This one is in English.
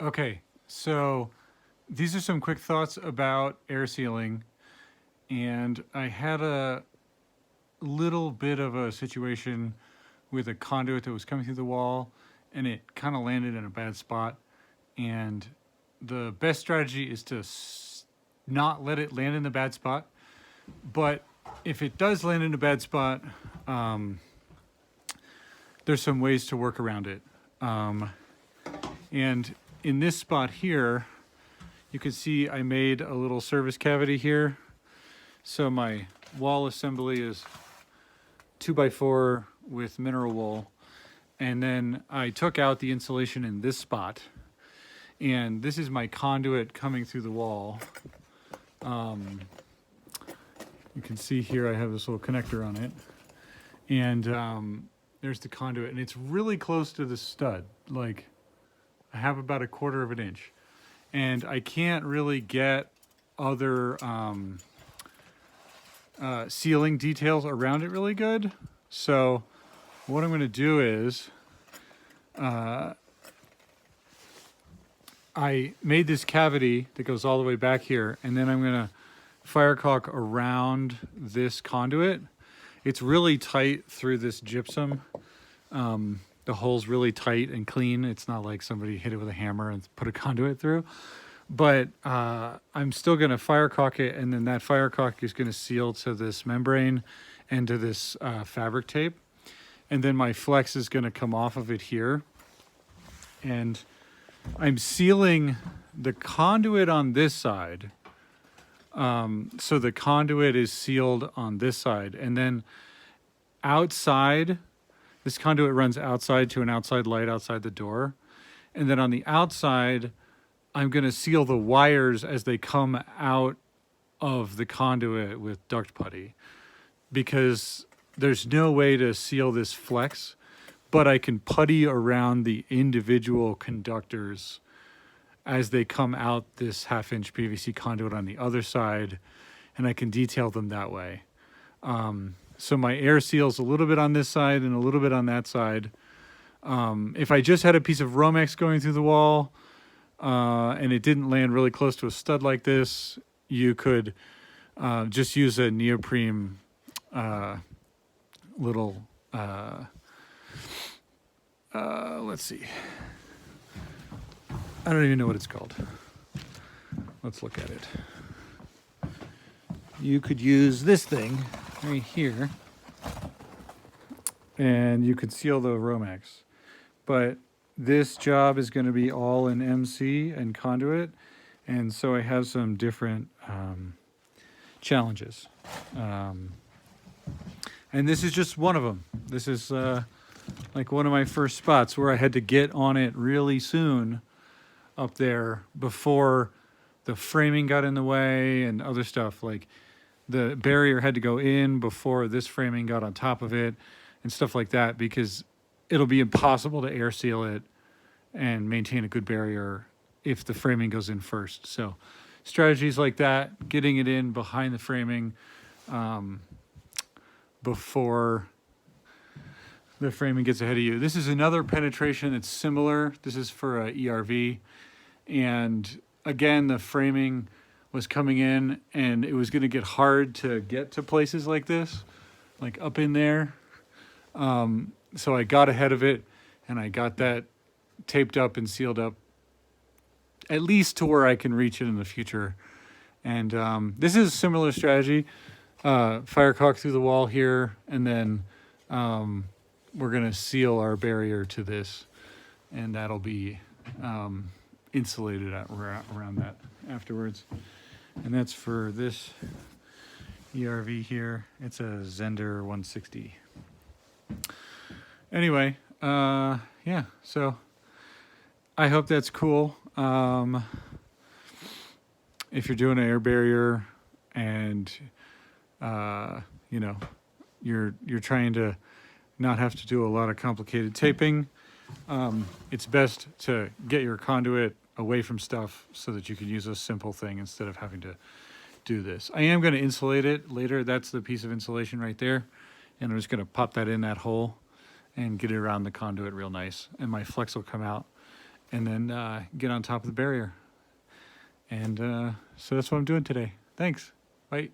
Okay, so these are some quick thoughts about air sealing, and I had a little bit of a situation with a conduit that was coming through the wall, and it kind of landed in a bad spot. And the best strategy is to not let it land in the bad spot. But if it does land in a bad spot, um, there's some ways to work around it. And in this spot here, you can see I made a little service cavity here. So my wall assembly is 2x4 with mineral wool. And then I took out the insulation in this spot. And this is my conduit coming through the wall. You can see here I have this little connector on it. And there's the conduit. And it's really close to the stud. Like, I have about 1/4 of an inch. And I can't really get other sealing details around it really good. So what I'm going to do is I made this cavity that goes all the way back here, and then I'm going to fire caulk around this conduit. It's really tight through this gypsum. The hole's really tight and clean. It's not like somebody hit it with a hammer and put a conduit through. But I'm still going to fire caulk it, and then that fire caulk is going to seal to this membrane and to this fabric tape. And then my flex is going to come off of it here. And I'm sealing the conduit on this side. So the conduit is sealed on this side. And then outside, this conduit runs outside to an outside light outside the door. And then on the outside, I'm going to seal the wires as they come out of the conduit with duct putty, because there's no way to seal this flex, but I can putty around the individual conductors as they come out this 1/2-inch PVC conduit on the other side, and I can detail them that way. So my air seal's a little bit on this side and a little bit on that side. If I just had a piece of Romex going through the wall, and it didn't land really close to a stud like this, you could just use a neoprene little, let's see. I don't even know what it's called. Let's look at it. You could use this thing right here, and you could seal the Romex. But this job is going to be all in MC and conduit, and so I have some different challenges. And this is just one of them. This is like one of my first spots where I had to get on it really soon up there before the framing got in the way and other stuff. Like the barrier had to go in before this framing got on top of it and stuff like that, because it'll be impossible to air seal it and maintain a good barrier if the framing goes in first. So strategies like that, getting it in behind the framing before the framing gets ahead of you. This is another penetration that's similar. This is for a ERV. And again, the framing was coming in, and it was going to get hard to get to places like this, like up in there. So I got ahead of it, and I got that taped up and sealed up, at least to where I can reach it in the future. And this is a similar strategy. Fire caulk through the wall here, and then we're going to seal our barrier to this, and that'll be insulated around that afterwards. And that's for this ERV here. It's a Zender 160. Anyway, yeah, so I hope that's cool. If you're doing an air barrier and you know, you're trying to not have to do a lot of complicated taping, it's best to get your conduit away from stuff so that you can use a simple thing instead of having to do this. I am going to insulate it later. That's the piece of insulation right there. And I'm just going to pop that in that hole and get it around the conduit real nice. And my flex will come out. and then get on top of the barrier. And so that's what I'm doing today. Thanks. Bye.